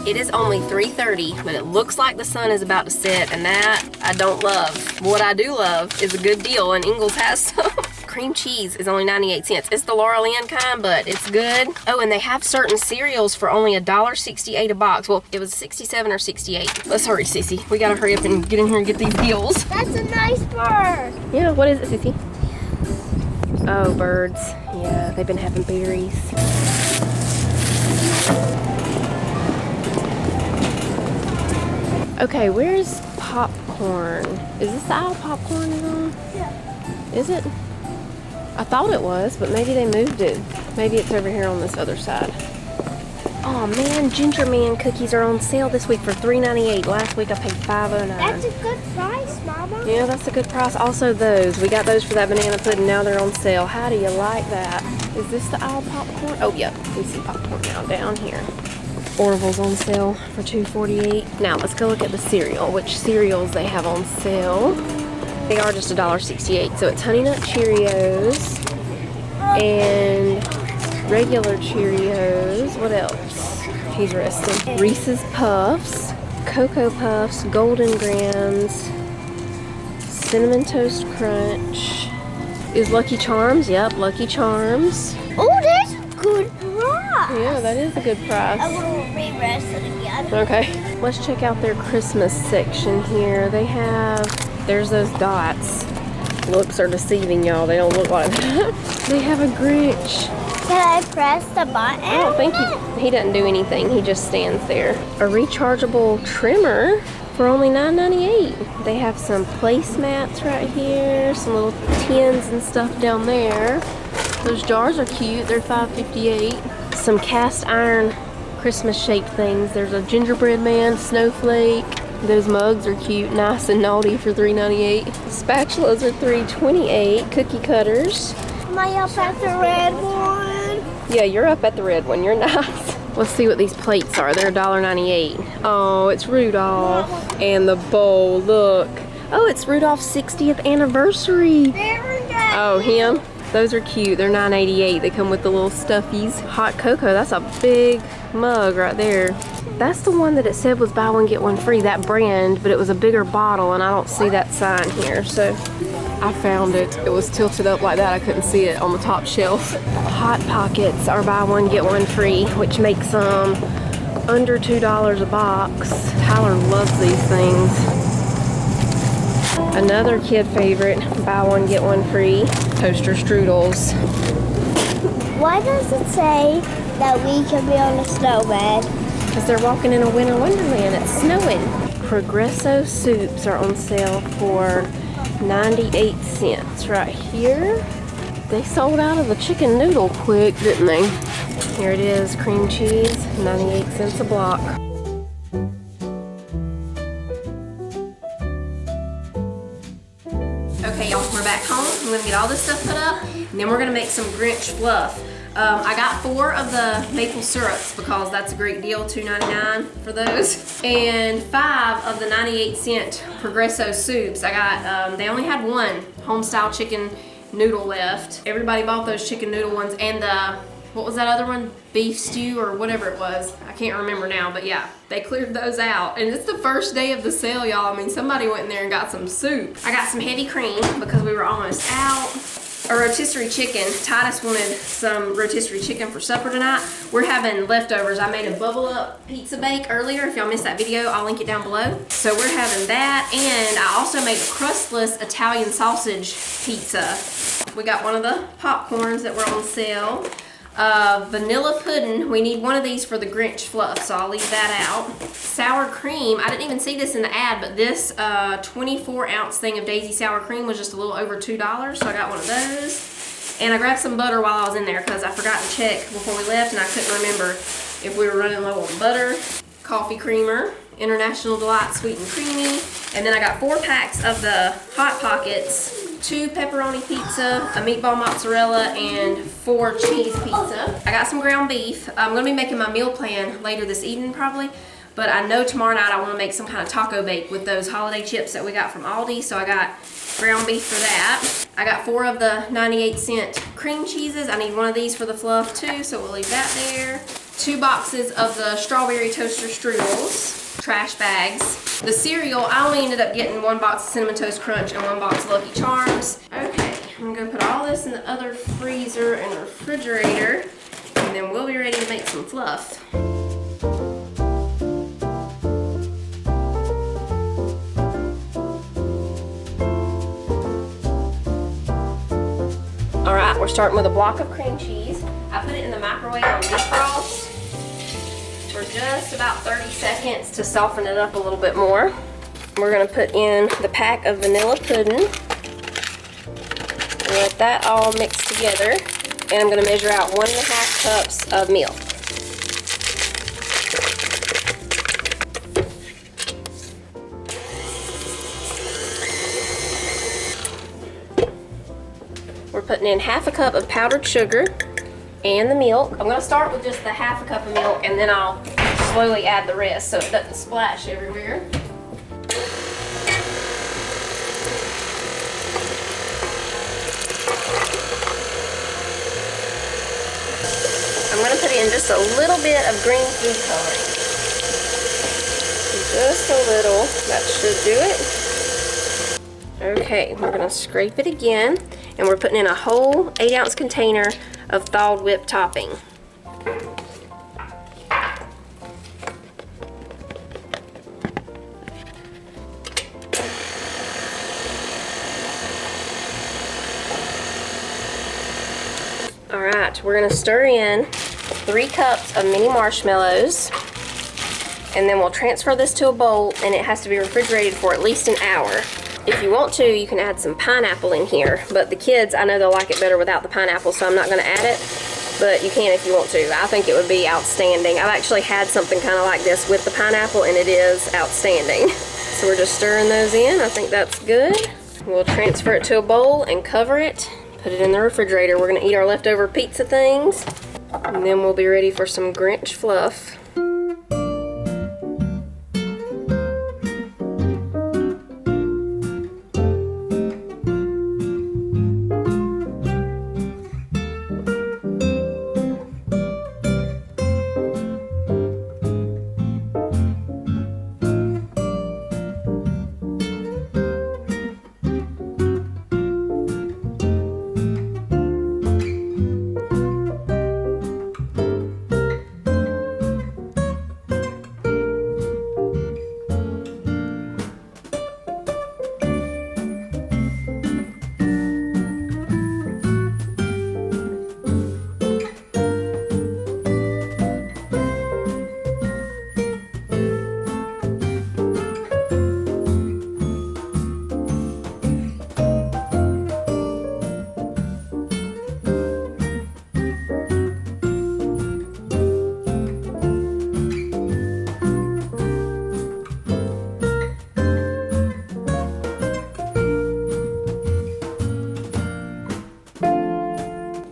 It is only 3:30, but it looks like the sun is about to set, and that I don't love. What I do love is a good deal, and Ingles has some. Cream cheese is only 98 cents. It's the Laurel Lynn kind, but it's good. Oh, and they have certain cereals for only $1.68 a box. Well, it was 67 or 68. Let's hurry, Sissy. We gotta hurry up and get in here and get these deals. That's a nice bird. Yeah, what is it, Sissy? Oh, birds. Yeah, they've been having berries. Okay, where's popcorn? Is this the aisle popcorn is on? Yeah. Is it? I thought it was, but maybe they moved it. Maybe it's over here on this other side. Oh man, Ginger Man cookies are on sale this week for $3.98. Last week I paid $5.09. That's a good price, Mama. Yeah, that's a good price. Also those. We got those for that banana pudding. Now they're on sale. How do you like that? Is this the aisle popcorn? Oh, yep. We see popcorn now down here. Orville's on sale for $2.48. Now let's go look at the cereal. Which cereals they have on sale. They are just $1.68. So it's Honey Nut Cheerios and regular Cheerios. What else? He's resting. Reese's Puffs, Cocoa Puffs, Golden Grams, Cinnamon Toast Crunch. Is Lucky Charms? Yep, Lucky Charms. Oh, that's a good price. Yeah, that is a good price. I will re-rest it again. Okay, let's check out their Christmas section here. They have, there's those dots. Looks are deceiving, y'all. They don't look like that. They have a Grinch. Can I press the button? I don't think he doesn't do anything. He just stands there. A rechargeable trimmer for only $9.98. They have some placemats right here, some little tins and stuff down there. Those jars are cute. They're $5.58. Some cast iron Christmas shaped things. There's a gingerbread man, snowflake. Those mugs are cute, nice and naughty for $3.98. Spatulas are $3.28. Cookie cutters. Am I up at the red one? Yeah, you're up at the red one. You're nice. Let's see what these plates are. They're $1.98. Oh, it's Rudolph. And the bowl, look. Oh, it's Rudolph's 60th anniversary. There we go. Oh, him? Those are cute. They're $9.88. They come with the little stuffies. Hot cocoa, that's a big mug right there. That's the one that it said was buy one, get one free, that brand, but it was a bigger bottle and I don't see that sign here, so I found it. It was tilted up like that. I couldn't see it on the top shelf. Hot Pockets are buy one, get one free, which makes them under $2 a box. Tyler loves these things. Another kid favorite, buy one, get one free, toaster strudels. Why does it say that we can be on a snowbed? Because they're walking in a winter wonderland. It's snowing. Progresso soups are on sale for 98 cents right here. They sold out of the chicken noodle quick, didn't they? Here it is, cream cheese, 98 cents a block. Okay, y'all, we're back home. I'm gonna get all this stuff put up, and then we're gonna make some Grinch fluff. I got 4 of the maple syrups because that's a great deal, $2.99 for those. And 5 of the 98-cent Progresso soups. I got, they only had one home-style chicken noodle left. Everybody bought those chicken noodle ones, and the, what was that other one? Beef stew or whatever it was. I can't remember now, but yeah, they cleared those out. And it's the first day of the sale, y'all. I mean, somebody went in there and got some soup. I got some heavy cream because we were almost out. A rotisserie chicken. Titus wanted some rotisserie chicken for supper tonight. We're having leftovers. I made a bubble up pizza bake earlier. If y'all missed that video, I'll link it down below. So we're having that, and I also made a crustless Italian sausage pizza. We got one of the popcorns that were on sale. Vanilla pudding. We need one of these for the Grinch fluff, so I'll leave that out. Sour cream. I didn't even see this in the ad, but this 24-ounce thing of Daisy sour cream was just a little over $2, so I got one of those. And I grabbed some butter while I was in there because I forgot to check before we left, and I couldn't remember if we were running low on butter. Coffee creamer. International Delight Sweet and Creamy. And then I got 4 packs of the Hot Pockets. 2 pepperoni pizza, a meatball mozzarella, and 4 cheese pizza. I got some ground beef. I'm gonna be making my meal plan later this evening probably, but I know tomorrow night I wanna make some kind of taco bake with those holiday chips that we got from Aldi, so I got ground beef for that. I got 4 of the 98-cent cream cheeses. I need one of these for the fluff too, so we'll leave that there. 2 boxes of the strawberry toaster strudels, trash bags. The cereal, I only ended up getting 1 box of Cinnamon Toast Crunch and 1 box of Lucky Charms. Okay, I'm gonna put all this in the other freezer and refrigerator, and then we'll be ready to make some fluff. All right, we're starting with a block of cream cheese. I put it in the microwave on defrost for just about 30 seconds to soften it up a little bit more. We're gonna put in the pack of vanilla pudding and let that all mix together. And I'm gonna measure out 1.5 cups of milk. We're putting in 1/2 cup of powdered sugar and the milk. I'm gonna start with just the 1/2 cup of milk, and then I'll slowly add the rest so it doesn't splash everywhere. I'm gonna put in just a little bit of green food coloring. Just a little, that should do it. Okay, we're gonna scrape it again. And we're putting in a whole 8-ounce container of thawed whipped topping. All right, we're gonna stir in 3 cups of mini marshmallows, and then we'll transfer this to a bowl, and it has to be refrigerated for at least an hour. If you want to, you can add some pineapple in here, but the kids, I know they'll like it better without the pineapple, so I'm not gonna add it, but you can if you want to. I think it would be outstanding. I've actually had something kind of like this with the pineapple, and it is outstanding. So we're just stirring those in. I think that's good. We'll transfer it to a bowl and cover it, put it in the refrigerator. We're gonna eat our leftover pizza things, and then we'll be ready for some Grinch fluff.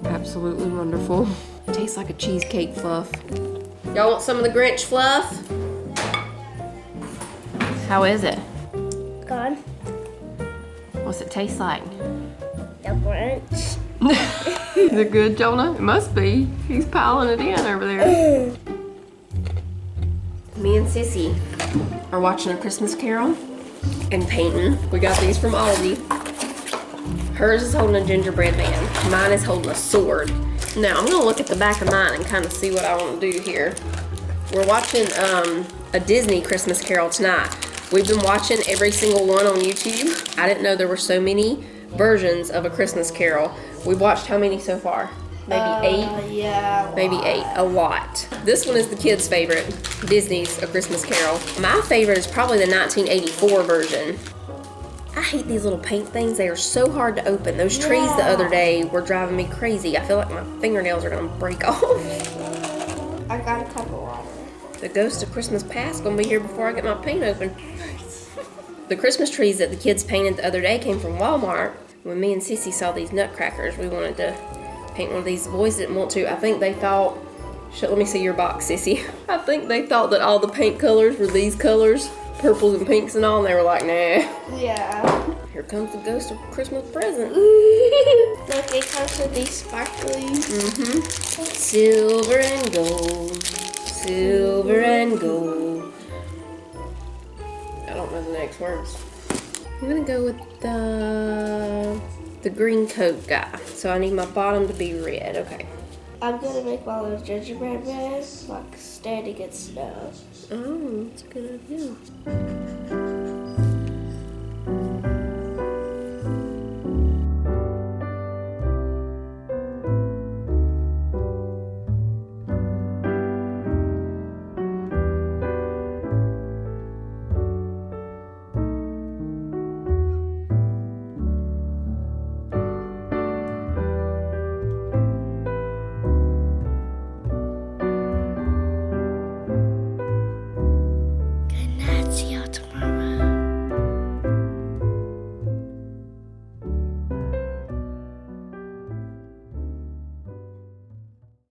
Absolutely wonderful. It tastes like a cheesecake fluff. Y'all want some of the Grinch fluff? How is it? Gone. What's it taste like? The Grinch. Is it good, Jonah? It must be. He's piling it in over there. Me and Sissy are watching A Christmas Carol and painting. We got these from Aldi. Hers is holding a gingerbread man. Mine is holding a sword. Now, I'm gonna look at the back of mine and kind of see what I want to do here. We're watching a Disney Christmas Carol tonight. We've been watching every single one on YouTube. I didn't know there were so many versions of A Christmas Carol. We've watched how many so far? Maybe 8? Yeah. Maybe 8. A lot. This one is the kids' favorite. Disney's A Christmas Carol. My favorite is probably the 1984 version. I hate these little paint things. They are so hard to open. Those trees the other day were driving me crazy. I feel like my fingernails are gonna break off. I got a cup of water. The ghost of Christmas past gonna be here before I get my paint open. The Christmas trees that the kids painted the other day came from Walmart. When me and Sissy saw these Nutcrackers, we wanted to paint one of these. The boys didn't want to. I think they thought, let me see your box, Sissy. I think they thought that all the paint colors were these colors, purples and pinks and all, and they were like, nah. Yeah. Here comes the ghost of Christmas present. Look, it comes with these sparklies. Mm-hmm. Silver and gold. Silver and gold. I don't know the next words. I'm gonna go with the green coat guy. So I need my bottom to be red. Okay. I'm gonna make my little gingerbread man like standing in snow. Oh, that's a good idea.